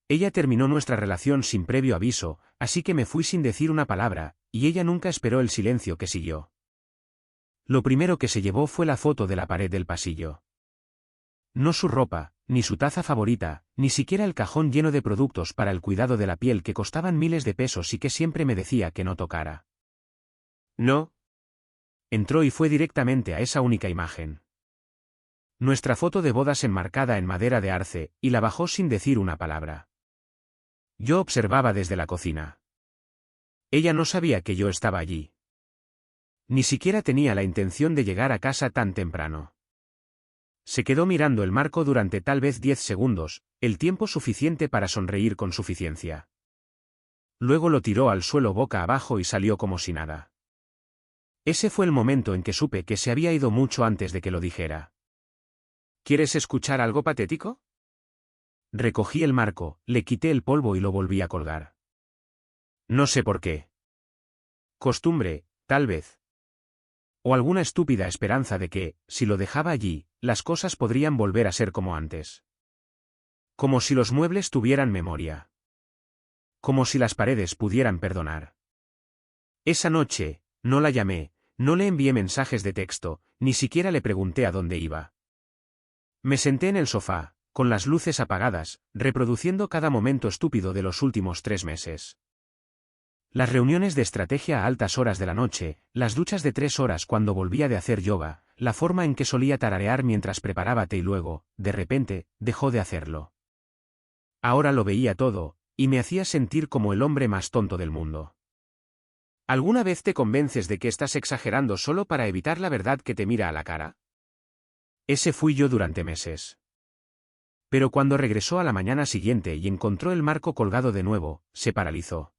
Ella terminó nuestra relación sin previo aviso, así que me fui sin decir una palabra, y ella nunca esperó el silencio que siguió. Lo primero que se llevó fue la foto de la pared del pasillo. No su ropa, ni su taza favorita, ni siquiera el cajón lleno de productos para el cuidado de la piel que costaban miles de pesos y que siempre me decía que no tocara. No. Entró y fue directamente a esa única imagen. Nuestra foto de bodas enmarcada en madera de arce, y la bajó sin decir una palabra. Yo observaba desde la cocina. Ella no sabía que yo estaba allí. Ni siquiera tenía la intención de llegar a casa tan temprano. Se quedó mirando el marco durante tal vez 10 segundos, el tiempo suficiente para sonreír con suficiencia. Luego lo tiró al suelo boca abajo y salió como si nada. Ese fue el momento en que supe que se había ido mucho antes de que lo dijera. ¿Quieres escuchar algo patético? Recogí el marco, le quité el polvo y lo volví a colgar. No sé por qué. Costumbre, tal vez. O alguna estúpida esperanza de que, si lo dejaba allí, las cosas podrían volver a ser como antes. Como si los muebles tuvieran memoria. Como si las paredes pudieran perdonar. Esa noche, no la llamé, no le envié mensajes de texto, ni siquiera le pregunté a dónde iba. Me senté en el sofá, con las luces apagadas, reproduciendo cada momento estúpido de los últimos 3 meses. Las reuniones de estrategia a altas horas de la noche, las duchas de 3 horas cuando volvía de hacer yoga, la forma en que solía tararear mientras preparaba té y luego, de repente, dejó de hacerlo. Ahora lo veía todo, y me hacía sentir como el hombre más tonto del mundo. ¿Alguna vez te convences de que estás exagerando solo para evitar la verdad que te mira a la cara? Ese fui yo durante meses. Pero cuando regresó a la mañana siguiente y encontró el marco colgado de nuevo, se paralizó.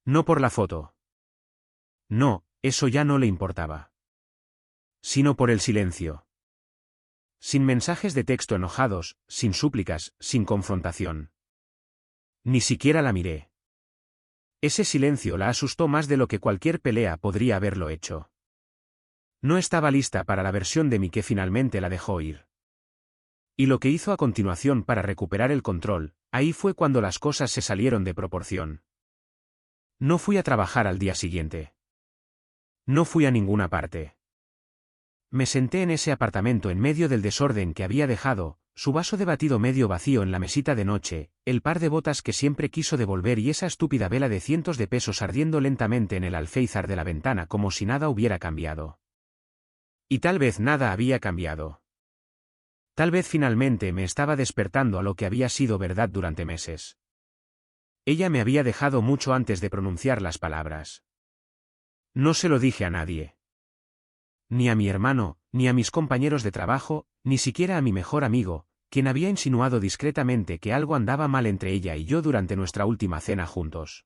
No por la foto. No, eso ya no le importaba. Sino por el silencio. Sin mensajes de texto enojados, sin súplicas, sin confrontación. Ni siquiera la miré. Ese silencio la asustó más de lo que cualquier pelea podría haberlo hecho. No estaba lista para la versión de mí que finalmente la dejó ir. Y lo que hizo a continuación para recuperar el control, ahí fue cuando las cosas se salieron de proporción. No fui a trabajar al día siguiente. No fui a ninguna parte. Me senté en ese apartamento en medio del desorden que había dejado, su vaso de batido medio vacío en la mesita de noche, el par de botas que siempre quiso devolver y esa estúpida vela de cientos de pesos ardiendo lentamente en el alféizar de la ventana como si nada hubiera cambiado. Y tal vez nada había cambiado. Tal vez finalmente me estaba despertando a lo que había sido verdad durante meses. Ella me había dejado mucho antes de pronunciar las palabras. No se lo dije a nadie. Ni a mi hermano, ni a mis compañeros de trabajo, ni siquiera a mi mejor amigo, quien había insinuado discretamente que algo andaba mal entre ella y yo durante nuestra última cena juntos.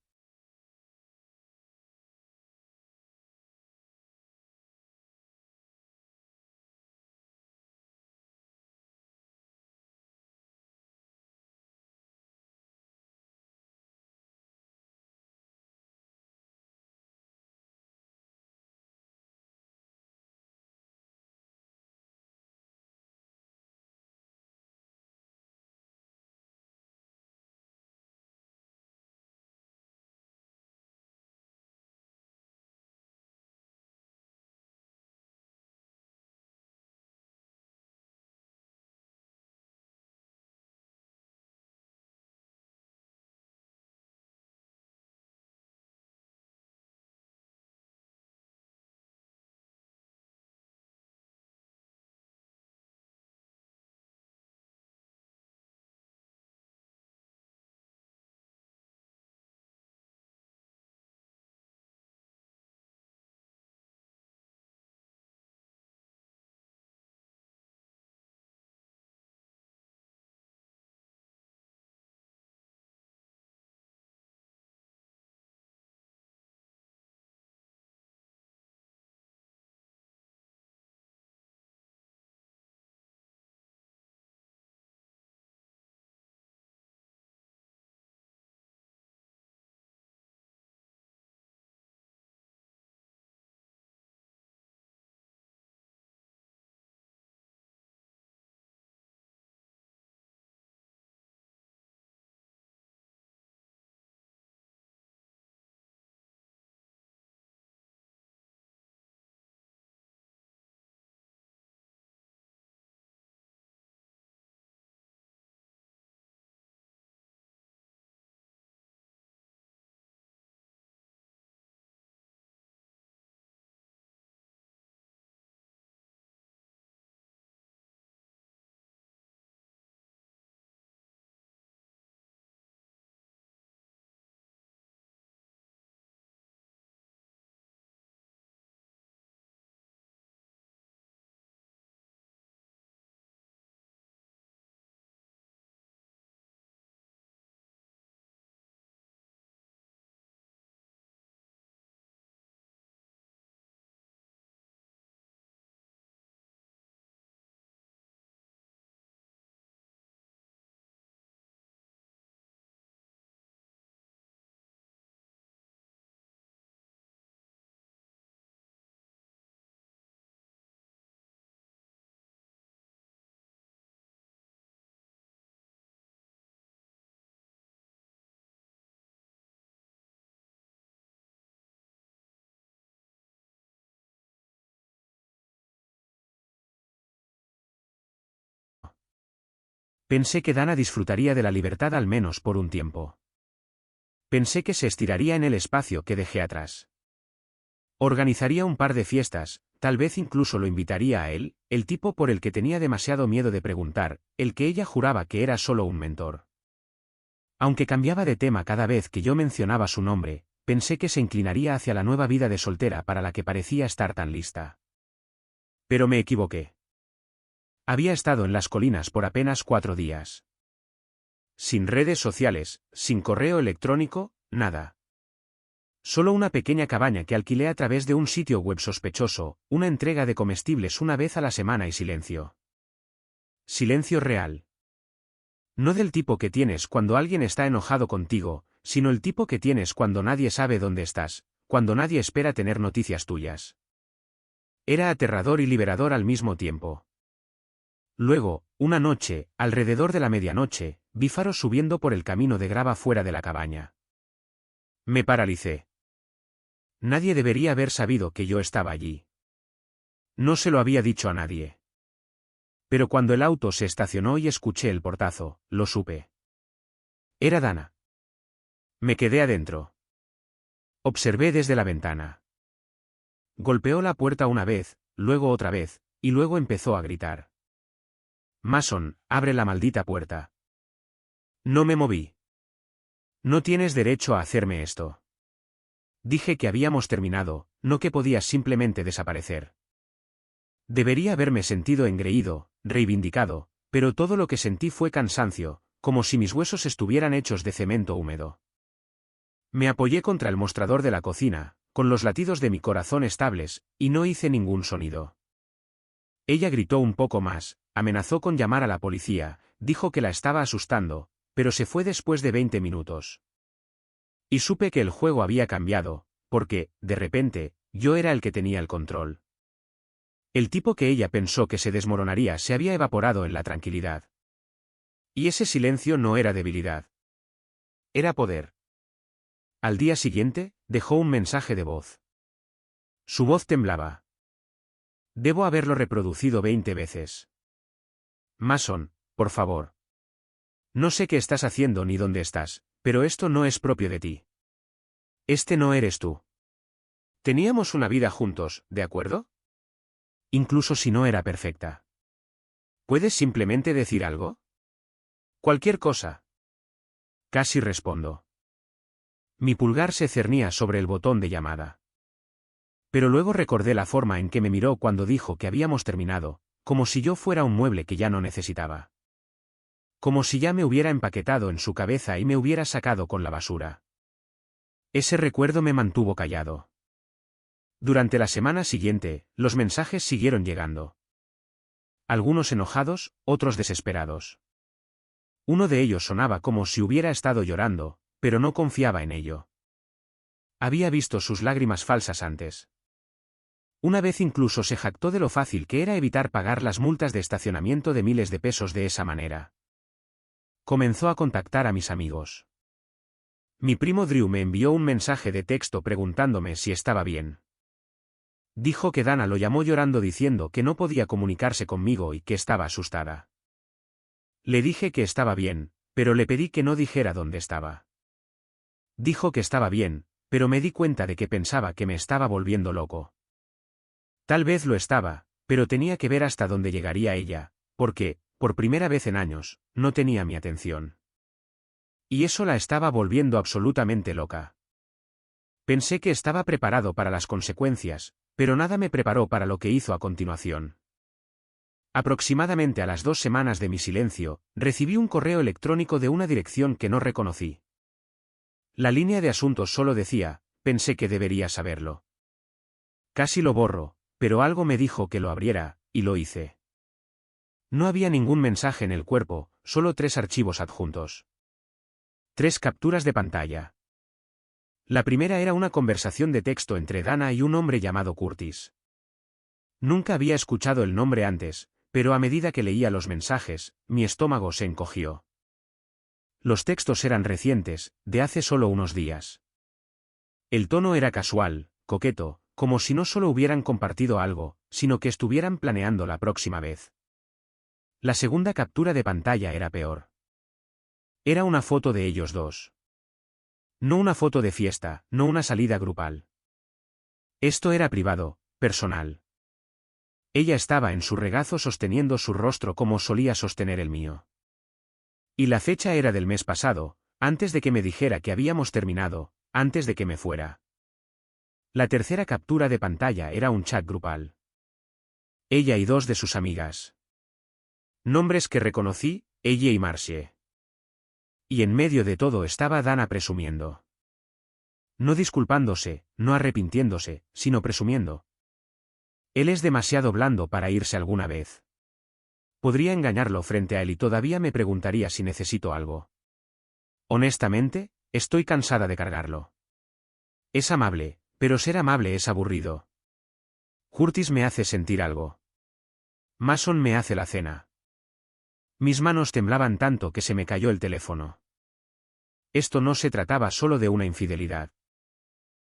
Pensé que Dana disfrutaría de la libertad al menos por un tiempo. Pensé que se estiraría en el espacio que dejé atrás. Organizaría un par de fiestas, tal vez incluso lo invitaría a él, el tipo por el que tenía demasiado miedo de preguntar, el que ella juraba que era solo un mentor. Aunque cambiaba de tema cada vez que yo mencionaba su nombre, pensé que se inclinaría hacia la nueva vida de soltera para la que parecía estar tan lista. Pero me equivoqué. Había estado en las colinas por apenas 4 días. Sin redes sociales, sin correo electrónico, nada. Solo una pequeña cabaña que alquilé a través de un sitio web sospechoso, una entrega de comestibles una vez a la semana y silencio. Silencio real. No del tipo que tienes cuando alguien está enojado contigo, sino el tipo que tienes cuando nadie sabe dónde estás, cuando nadie espera tener noticias tuyas. Era aterrador y liberador al mismo tiempo. Luego, una noche, alrededor de la medianoche, vi faros subiendo por el camino de grava fuera de la cabaña. Me paralicé. Nadie debería haber sabido que yo estaba allí. No se lo había dicho a nadie. Pero cuando el auto se estacionó y escuché el portazo, lo supe. Era Dana. Me quedé adentro. Observé desde la ventana. Golpeó la puerta una vez, luego otra vez, y luego empezó a gritar. Mason, abre la maldita puerta. No me moví. No tienes derecho a hacerme esto. Dije que habíamos terminado, no que podías simplemente desaparecer. Debería haberme sentido engreído, reivindicado, pero todo lo que sentí fue cansancio, como si mis huesos estuvieran hechos de cemento húmedo. Me apoyé contra el mostrador de la cocina, con los latidos de mi corazón estables, y no hice ningún sonido. Ella gritó un poco más, amenazó con llamar a la policía, dijo que la estaba asustando, pero se fue después de 20 minutos. Y supe que el juego había cambiado, porque, de repente, yo era el que tenía el control. El tipo que ella pensó que se desmoronaría se había evaporado en la tranquilidad. Y ese silencio no era debilidad. Era poder. Al día siguiente, dejó un mensaje de voz. Su voz temblaba. Debo haberlo reproducido 20 veces. Mason, por favor. No sé qué estás haciendo ni dónde estás, pero esto no es propio de ti. Este no eres tú. Teníamos una vida juntos, ¿de acuerdo? Incluso si no era perfecta. ¿Puedes simplemente decir algo? Cualquier cosa. Casi respondo. Mi pulgar se cernía sobre el botón de llamada. Pero luego recordé la forma en que me miró cuando dijo que habíamos terminado, como si yo fuera un mueble que ya no necesitaba. Como si ya me hubiera empaquetado en su cabeza y me hubiera sacado con la basura. Ese recuerdo me mantuvo callado. Durante la semana siguiente, los mensajes siguieron llegando. Algunos enojados, otros desesperados. Uno de ellos sonaba como si hubiera estado llorando, pero no confiaba en ello. Había visto sus lágrimas falsas antes. Una vez incluso se jactó de lo fácil que era evitar pagar las multas de estacionamiento de miles de pesos de esa manera. Comenzó a contactar a mis amigos. Mi primo Drew me envió un mensaje de texto preguntándome si estaba bien. Dijo que Dana lo llamó llorando diciendo que no podía comunicarse conmigo y que estaba asustada. Le dije que estaba bien, pero le pedí que no dijera dónde estaba. Dijo que estaba bien, pero me di cuenta de que pensaba que me estaba volviendo loco. Tal vez lo estaba, pero tenía que ver hasta dónde llegaría ella, porque, por primera vez en años, no tenía mi atención. Y eso la estaba volviendo absolutamente loca. Pensé que estaba preparado para las consecuencias, pero nada me preparó para lo que hizo a continuación. Aproximadamente a las 2 semanas de mi silencio, recibí un correo electrónico de una dirección que no reconocí. La línea de asuntos solo decía, pensé que debería saberlo. Casi lo borro, pero algo me dijo que lo abriera, y lo hice. No había ningún mensaje en el cuerpo, solo 3 archivos adjuntos. 3 capturas de pantalla. La primera era una conversación de texto entre Dana y un hombre llamado Curtis. Nunca había escuchado el nombre antes, pero a medida que leía los mensajes, mi estómago se encogió. Los textos eran recientes, de hace solo unos días. El tono era casual, coqueto, como si no solo hubieran compartido algo, sino que estuvieran planeando la próxima vez. La segunda captura de pantalla era peor. Era una foto de ellos dos. No una foto de fiesta, no una salida grupal. Esto era privado, personal. Ella estaba en su regazo sosteniendo su rostro como solía sostener el mío. Y la fecha era del mes pasado, antes de que me dijera que habíamos terminado, antes de que me fuera. La tercera captura de pantalla era un chat grupal. Ella y dos de sus amigas. Nombres que reconocí, ella y Marcie. Y en medio de todo estaba Dana presumiendo. No disculpándose, no arrepintiéndose, sino presumiendo. Él es demasiado blando para irse alguna vez. Podría engañarlo frente a él y todavía me preguntaría si necesito algo. Honestamente, estoy cansada de cargarlo. Es amable, pero ser amable es aburrido. Curtis me hace sentir algo. Mason me hace la cena. Mis manos temblaban tanto que se me cayó el teléfono. Esto no se trataba solo de una infidelidad.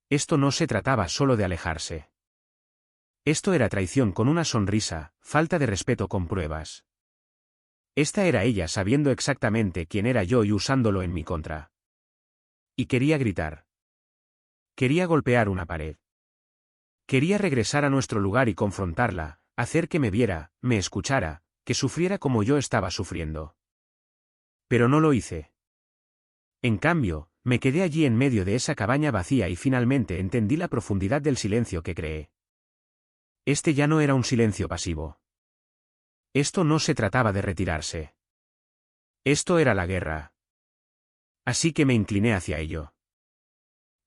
Esto no se trataba solo de alejarse. Esto era traición con una sonrisa, falta de respeto con pruebas. Esta era ella sabiendo exactamente quién era yo y usándolo en mi contra. Y quería gritar. Quería golpear una pared. Quería regresar a nuestro lugar y confrontarla, hacer que me viera, me escuchara, que sufriera como yo estaba sufriendo. Pero no lo hice. En cambio, me quedé allí en medio de esa cabaña vacía y finalmente entendí la profundidad del silencio que creé. Este ya no era un silencio pasivo. Esto no se trataba de retirarse. Esto era la guerra. Así que me incliné hacia ello.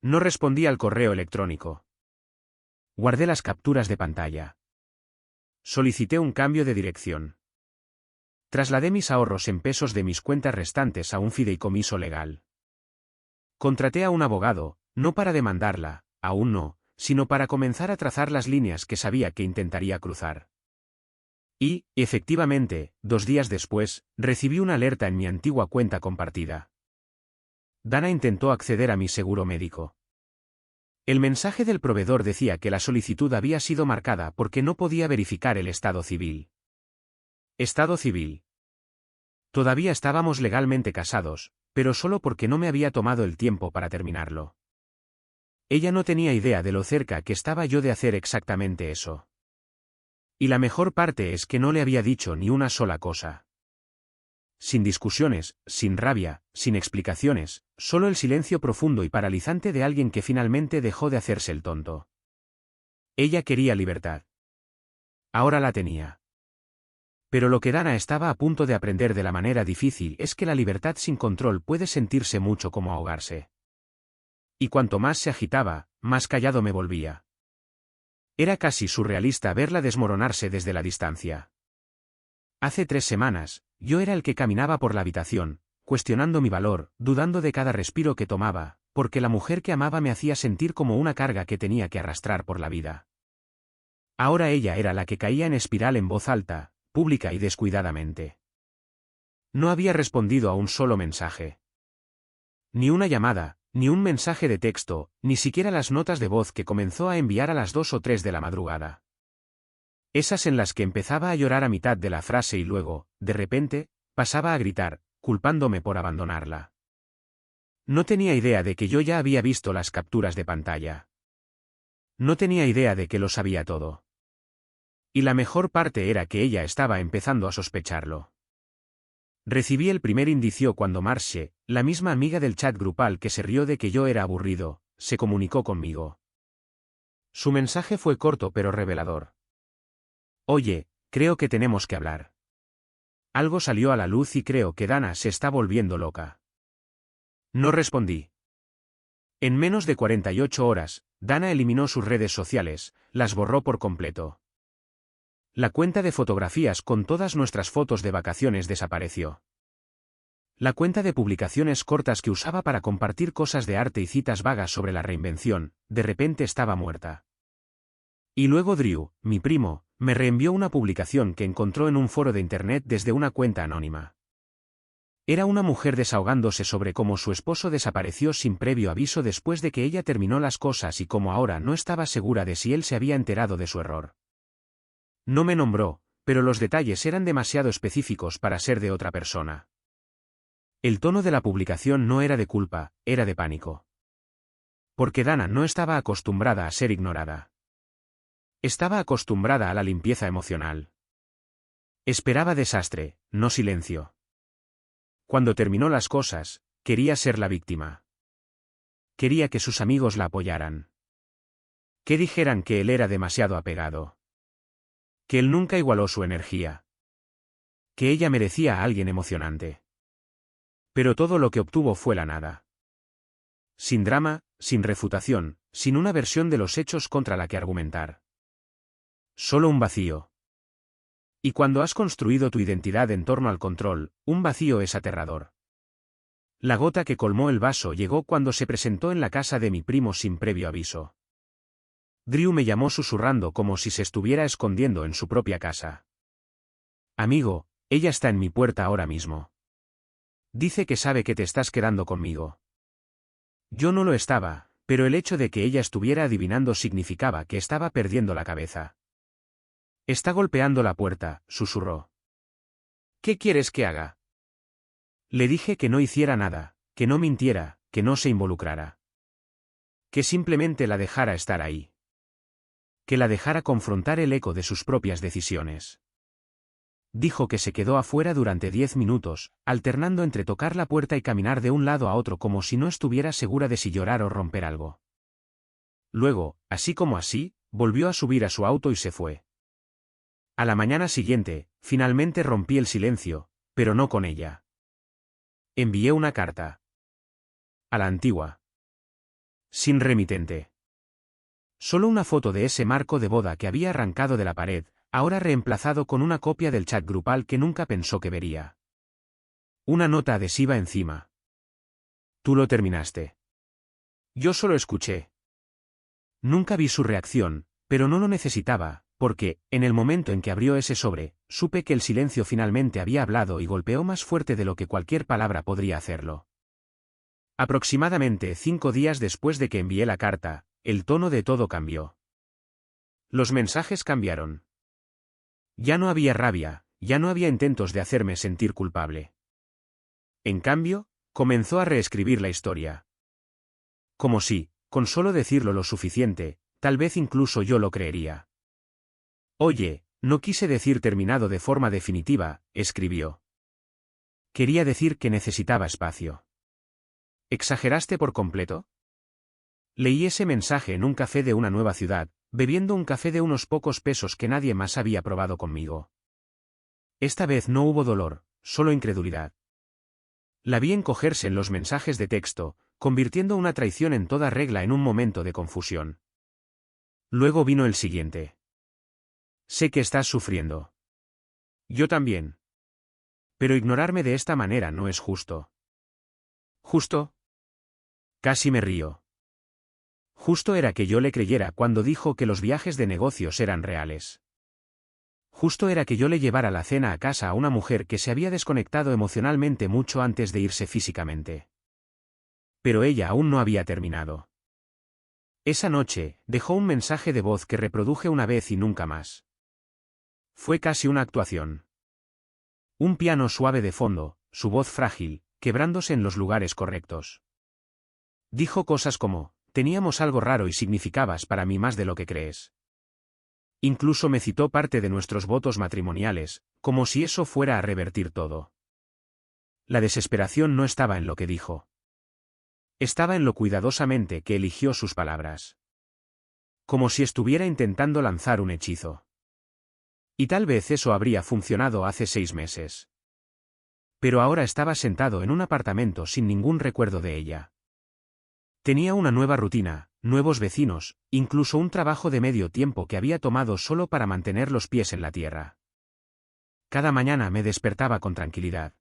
No respondí al correo electrónico. Guardé las capturas de pantalla. Solicité un cambio de dirección. Trasladé mis ahorros en pesos de mis cuentas restantes a un fideicomiso legal. Contraté a un abogado, no para demandarla, aún no, sino para comenzar a trazar las líneas que sabía que intentaría cruzar. Y, efectivamente, 2 días después, recibí una alerta en mi antigua cuenta compartida. Dana intentó acceder a mi seguro médico. El mensaje del proveedor decía que la solicitud había sido marcada porque no podía verificar el estado civil. Estado civil. Todavía estábamos legalmente casados, pero solo porque no me había tomado el tiempo para terminarlo. Ella no tenía idea de lo cerca que estaba yo de hacer exactamente eso. Y la mejor parte es que no le había dicho ni una sola cosa. Sin discusiones, sin rabia, sin explicaciones, solo el silencio profundo y paralizante de alguien que finalmente dejó de hacerse el tonto. Ella quería libertad. Ahora la tenía. Pero lo que Dana estaba a punto de aprender de la manera difícil es que la libertad sin control puede sentirse mucho como ahogarse. Y cuanto más se agitaba, más callado me volvía. Era casi surrealista verla desmoronarse desde la distancia. Hace 3 semanas, yo era el que caminaba por la habitación, cuestionando mi valor, dudando de cada respiro que tomaba, porque la mujer que amaba me hacía sentir como una carga que tenía que arrastrar por la vida. Ahora ella era la que caía en espiral en voz alta, pública y descuidadamente. No había respondido a un solo mensaje. Ni una llamada, ni un mensaje de texto, ni siquiera las notas de voz que comenzó a enviar a las 2 o 3 de la madrugada. Esas en las que empezaba a llorar a mitad de la frase y luego, de repente, pasaba a gritar, culpándome por abandonarla. No tenía idea de que yo ya había visto las capturas de pantalla. No tenía idea de que lo sabía todo. Y la mejor parte era que ella estaba empezando a sospecharlo. Recibí el primer indicio cuando Marcie, la misma amiga del chat grupal que se rió de que yo era aburrido, se comunicó conmigo. Su mensaje fue corto pero revelador. Oye, creo que tenemos que hablar. Algo salió a la luz y creo que Dana se está volviendo loca. No respondí. En menos de 48 horas, Dana eliminó sus redes sociales, las borró por completo. La cuenta de fotografías con todas nuestras fotos de vacaciones desapareció. La cuenta de publicaciones cortas que usaba para compartir cosas de arte y citas vagas sobre la reinvención, de repente estaba muerta. Y luego Drew, mi primo, me reenvió una publicación que encontró en un foro de internet desde una cuenta anónima. Era una mujer desahogándose sobre cómo su esposo desapareció sin previo aviso después de que ella terminó las cosas y cómo ahora no estaba segura de si él se había enterado de su error. No me nombró, pero los detalles eran demasiado específicos para ser de otra persona. El tono de la publicación no era de culpa, era de pánico. Porque Dana no estaba acostumbrada a ser ignorada. Estaba acostumbrada a la limpieza emocional. Esperaba desastre, no silencio. Cuando terminó las cosas, quería ser la víctima. Quería que sus amigos la apoyaran. Que dijeran que él era demasiado apegado. Que él nunca igualó su energía. Que ella merecía a alguien emocionante. Pero todo lo que obtuvo fue la nada. Sin drama, sin refutación, sin una versión de los hechos contra la que argumentar. Solo un vacío. Y cuando has construido tu identidad en torno al control, un vacío es aterrador. La gota que colmó el vaso llegó cuando se presentó en la casa de mi primo sin previo aviso. Drew me llamó susurrando como si se estuviera escondiendo en su propia casa. Amigo, ella está en mi puerta ahora mismo. Dice que sabe que te estás quedando conmigo. Yo no lo estaba, pero el hecho de que ella estuviera adivinando significaba que estaba perdiendo la cabeza. Está golpeando la puerta, susurró. ¿Qué quieres que haga? Le dije que no hiciera nada, que no mintiera, que no se involucrara. Que simplemente la dejara estar ahí. Que la dejara confrontar el eco de sus propias decisiones. Dijo que se quedó afuera durante 10 minutos, alternando entre tocar la puerta y caminar de un lado a otro como si no estuviera segura de si llorar o romper algo. Luego, así como así, volvió a subir a su auto y se fue. A la mañana siguiente, finalmente rompí el silencio, pero no con ella. Envié una carta. A la antigua. Sin remitente. Solo una foto de ese marco de boda que había arrancado de la pared, ahora reemplazado con una copia del chat grupal que nunca pensó que vería. Una nota adhesiva encima. Tú lo terminaste. Yo solo escuché. Nunca vi su reacción, pero no lo necesitaba, porque, en el momento en que abrió ese sobre, supe que el silencio finalmente había hablado y golpeó más fuerte de lo que cualquier palabra podría hacerlo. Aproximadamente 5 días después de que envié la carta, el tono de todo cambió. Los mensajes cambiaron. Ya no había rabia, ya no había intentos de hacerme sentir culpable. En cambio, comenzó a reescribir la historia. Como si, con solo decirlo lo suficiente, tal vez incluso yo lo creería. Oye, no quise decir terminado de forma definitiva, escribió. Quería decir que necesitaba espacio. ¿Exageraste por completo? Leí ese mensaje en un café de una nueva ciudad, bebiendo un café de unos pocos pesos que nadie más había probado conmigo. Esta vez no hubo dolor, solo incredulidad. La vi encogerse en los mensajes de texto, convirtiendo una traición en toda regla en un momento de confusión. Luego vino el siguiente. Sé que estás sufriendo. Yo también. Pero ignorarme de esta manera no es justo. ¿Justo? Casi me río. Justo era que yo le creyera cuando dijo que los viajes de negocios eran reales. Justo era que yo le llevara la cena a casa a una mujer que se había desconectado emocionalmente mucho antes de irse físicamente. Pero ella aún no había terminado. Esa noche, dejó un mensaje de voz que reproduje una vez y nunca más. Fue casi una actuación. Un piano suave de fondo, su voz frágil, quebrándose en los lugares correctos. Dijo cosas como, teníamos algo raro y significabas para mí más de lo que crees. Incluso me citó parte de nuestros votos matrimoniales, como si eso fuera a revertir todo. La desesperación no estaba en lo que dijo. Estaba en lo cuidadosamente que eligió sus palabras. Como si estuviera intentando lanzar un hechizo. Y tal vez eso habría funcionado hace 6 meses. Pero ahora estaba sentado en un apartamento sin ningún recuerdo de ella. Tenía una nueva rutina, nuevos vecinos, incluso un trabajo de medio tiempo que había tomado solo para mantener los pies en la tierra. Cada mañana me despertaba con tranquilidad.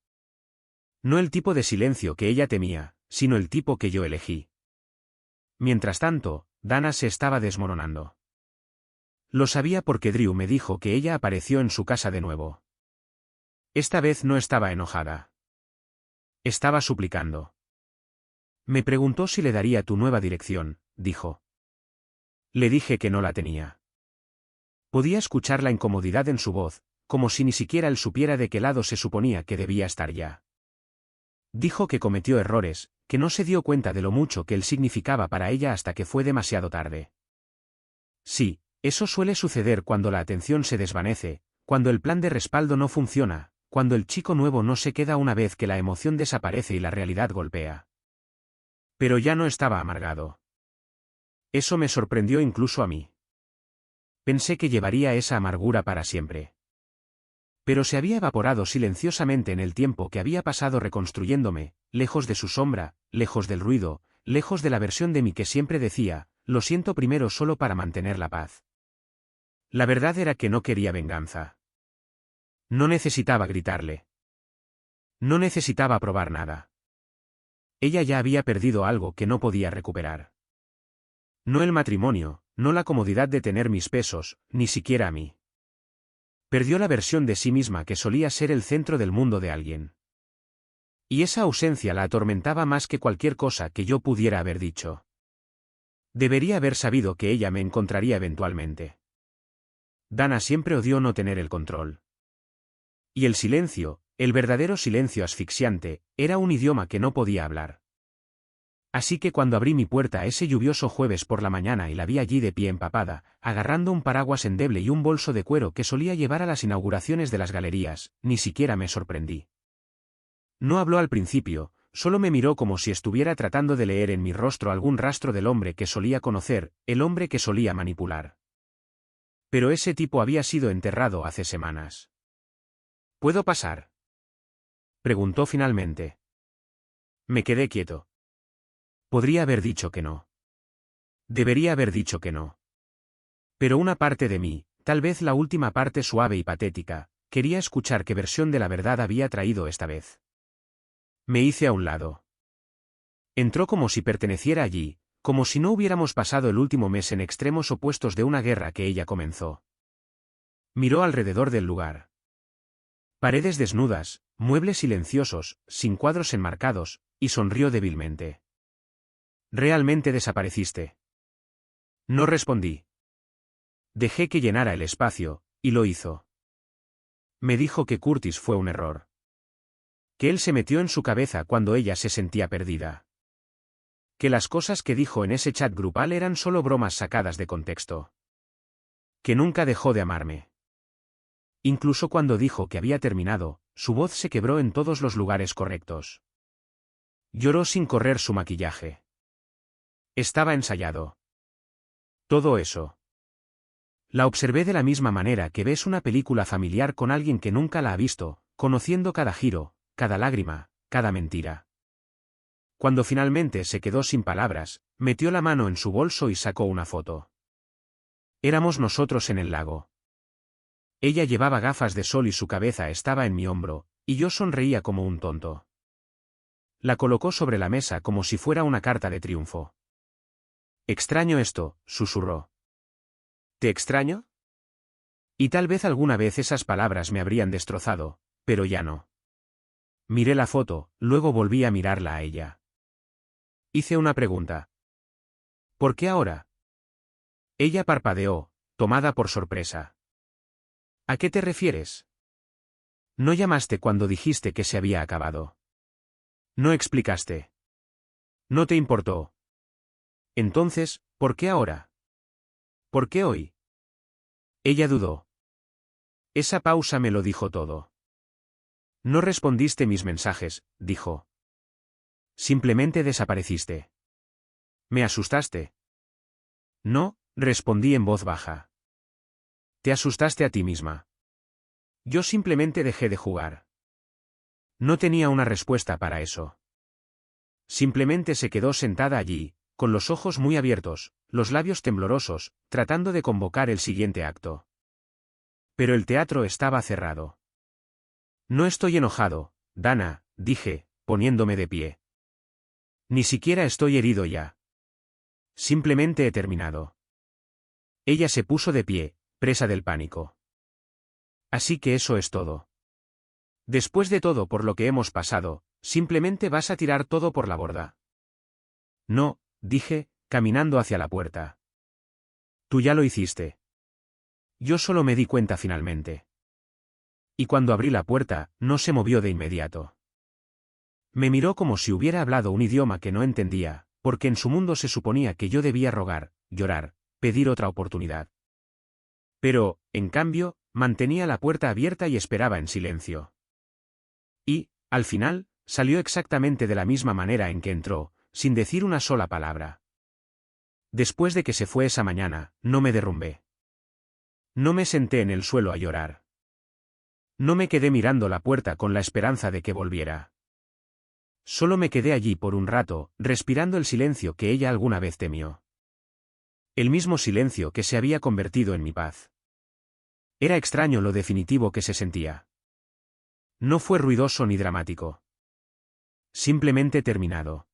No el tipo de silencio que ella temía, sino el tipo que yo elegí. Mientras tanto, Dana se estaba desmoronando. Lo sabía porque Drew me dijo que ella apareció en su casa de nuevo. Esta vez no estaba enojada. Estaba suplicando. Me preguntó si le daría tu nueva dirección, dijo. Le dije que no la tenía. Podía escuchar la incomodidad en su voz, como si ni siquiera él supiera de qué lado se suponía que debía estar ya. Dijo que cometió errores, que no se dio cuenta de lo mucho que él significaba para ella hasta que fue demasiado tarde. Sí, eso suele suceder cuando la atención se desvanece, cuando el plan de respaldo no funciona, cuando el chico nuevo no se queda una vez que la emoción desaparece y la realidad golpea. Pero ya no estaba amargado. Eso me sorprendió incluso a mí. Pensé que llevaría esa amargura para siempre. Pero se había evaporado silenciosamente en el tiempo que había pasado reconstruyéndome, lejos de su sombra, lejos del ruido, lejos de la versión de mí que siempre decía, lo siento primero solo para mantener la paz. La verdad era que no quería venganza. No necesitaba gritarle. No necesitaba probar nada. Ella ya había perdido algo que no podía recuperar. No el matrimonio, no la comodidad de tener mis pesos, ni siquiera a mí. Perdió la versión de sí misma que solía ser el centro del mundo de alguien. Y esa ausencia la atormentaba más que cualquier cosa que yo pudiera haber dicho. Debería haber sabido que ella me encontraría eventualmente. Dana siempre odió no tener el control. Y el silencio, el verdadero silencio asfixiante, era un idioma que no podía hablar. Así que cuando abrí mi puerta ese lluvioso jueves por la mañana y la vi allí de pie empapada, agarrando un paraguas endeble y un bolso de cuero que solía llevar a las inauguraciones de las galerías, ni siquiera me sorprendí. No habló al principio, solo me miró como si estuviera tratando de leer en mi rostro algún rastro del hombre que solía conocer, el hombre que solía manipular. Pero ese tipo había sido enterrado hace semanas. ¿Puedo pasar?, preguntó finalmente. Me quedé quieto. Podría haber dicho que no. Debería haber dicho que no. Pero una parte de mí, tal vez la última parte suave y patética, quería escuchar qué versión de la verdad había traído esta vez. Me hice a un lado. Entró como si perteneciera allí, como si no hubiéramos pasado el último mes en extremos opuestos de una guerra que ella comenzó. Miró alrededor del lugar. Paredes desnudas, muebles silenciosos, sin cuadros enmarcados, y sonrió débilmente. ¿Realmente desapareciste? No respondí. Dejé que llenara el espacio, y lo hizo. Me dijo que Curtis fue un error. Que él se metió en su cabeza cuando ella se sentía perdida. Que las cosas que dijo en ese chat grupal eran solo bromas sacadas de contexto. Que nunca dejó de amarme. Incluso cuando dijo que había terminado, su voz se quebró en todos los lugares correctos. Lloró sin correr su maquillaje. Estaba ensayado. Todo eso. La observé de la misma manera que ves una película familiar con alguien que nunca la ha visto, conociendo cada giro, cada lágrima, cada mentira. Cuando finalmente se quedó sin palabras, metió la mano en su bolso y sacó una foto. Éramos nosotros en el lago. Ella llevaba gafas de sol y su cabeza estaba en mi hombro, y yo sonreía como un tonto. La colocó sobre la mesa como si fuera una carta de triunfo. Extraño esto, susurró. ¿Te extraño? Y tal vez alguna vez esas palabras me habrían destrozado, pero ya no. Miré la foto, luego volví a mirarla a ella. Hice una pregunta. ¿Por qué ahora? Ella parpadeó, tomada por sorpresa. ¿A qué te refieres? No llamaste cuando dijiste que se había acabado. No explicaste. No te importó. Entonces, ¿por qué ahora? ¿Por qué hoy? Ella dudó. Esa pausa me lo dijo todo. No respondiste mis mensajes, dijo. Simplemente desapareciste. Me asustaste. No, respondí en voz baja. Te asustaste a ti misma. Yo simplemente dejé de jugar. No tenía una respuesta para eso. Simplemente se quedó sentada allí, con los ojos muy abiertos, los labios temblorosos, tratando de convocar el siguiente acto. Pero el teatro estaba cerrado. No estoy enojado, Dana, dije, poniéndome de pie. Ni siquiera estoy herido ya. Simplemente he terminado. Ella se puso de pie, presa del pánico. Así que eso es todo. Después de todo por lo que hemos pasado, simplemente vas a tirar todo por la borda. No, dije, caminando hacia la puerta. Tú ya lo hiciste. Yo solo me di cuenta finalmente. y cuando abrí la puerta, no se movió de inmediato. Me miró como si hubiera hablado un idioma que no entendía, porque en su mundo se suponía que yo debía rogar, llorar, pedir otra oportunidad. Pero, en cambio, mantenía la puerta abierta y esperaba en silencio. Y, al final, salió exactamente de la misma manera en que entró, sin decir una sola palabra. Después de que se fue esa mañana, no me derrumbé. No me senté en el suelo a llorar. No me quedé mirando la puerta con la esperanza de que volviera. Solo me quedé allí por un rato, respirando el silencio que ella alguna vez temió. El mismo silencio que se había convertido en mi paz. Era extraño lo definitivo que se sentía. No fue ruidoso ni dramático. Simplemente terminado.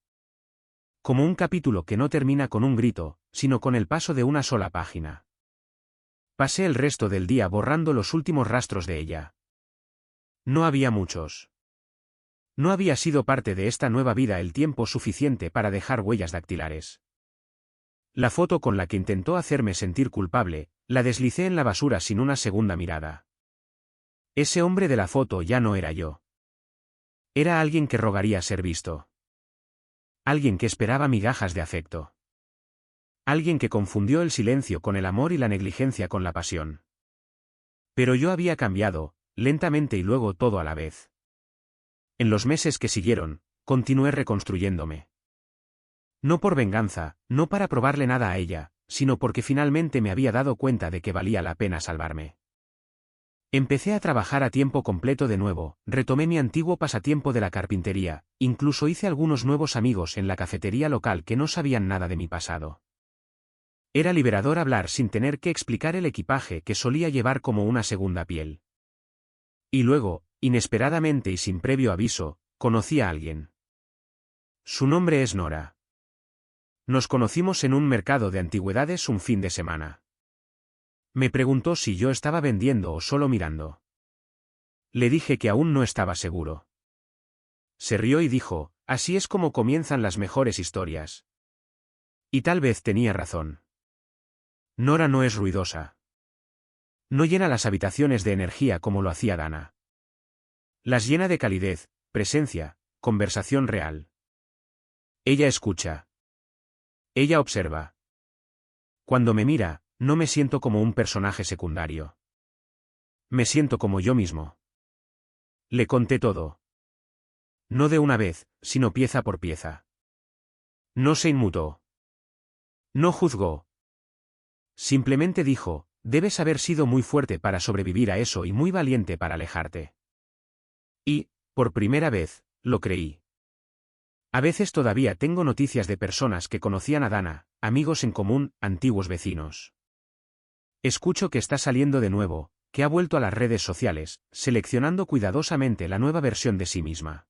Como un capítulo que no termina con un grito, sino con el paso de una sola página. Pasé el resto del día borrando los últimos rastros de ella. No había muchos. No había sido parte de esta nueva vida el tiempo suficiente para dejar huellas dactilares. La foto con la que intentó hacerme sentir culpable, la deslicé en la basura sin una segunda mirada. Ese hombre de la foto ya no era yo. Era alguien que rogaría ser visto. Alguien que esperaba migajas de afecto. Alguien que confundió el silencio con el amor y la negligencia con la pasión. Pero yo había cambiado, lentamente y luego todo a la vez. En los meses que siguieron, continué reconstruyéndome. No por venganza, no para probarle nada a ella, sino porque finalmente me había dado cuenta de que valía la pena salvarme. Empecé a trabajar a tiempo completo de nuevo, retomé mi antiguo pasatiempo de la carpintería, incluso hice algunos nuevos amigos en la cafetería local que no sabían nada de mi pasado. Era liberador hablar sin tener que explicar el equipaje que solía llevar como una segunda piel. Y luego, inesperadamente y sin previo aviso, conocí a alguien. Su nombre es Nora. Nos conocimos en un mercado de antigüedades un fin de semana. Me preguntó si yo estaba vendiendo o solo mirando. Le dije que aún no estaba seguro. Se rió y dijo, así es como comienzan las mejores historias. Y tal vez tenía razón. Nora no es ruidosa. No llena las habitaciones de energía como lo hacía Dana. Las llena de calidez, presencia, conversación real. Ella escucha. Ella observa. Cuando me mira, no me siento como un personaje secundario. Me siento como yo mismo. Le conté todo. No de una vez, sino pieza por pieza. No se inmutó. No juzgó. Simplemente dijo, debes haber sido muy fuerte para sobrevivir a eso y muy valiente para alejarte. Y, por primera vez, lo creí. A veces todavía tengo noticias de personas que conocían a Dana, amigos en común, antiguos vecinos. Escucho que está saliendo de nuevo, que ha vuelto a las redes sociales, seleccionando cuidadosamente la nueva versión de sí misma.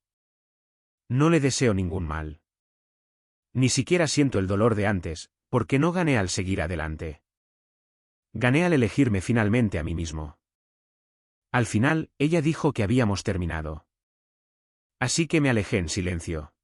No le deseo ningún mal. Ni siquiera siento el dolor de antes, porque no gané al seguir adelante. Gané al elegirme finalmente a mí mismo. Al final, ella dijo que habíamos terminado. Así que me alejé en silencio.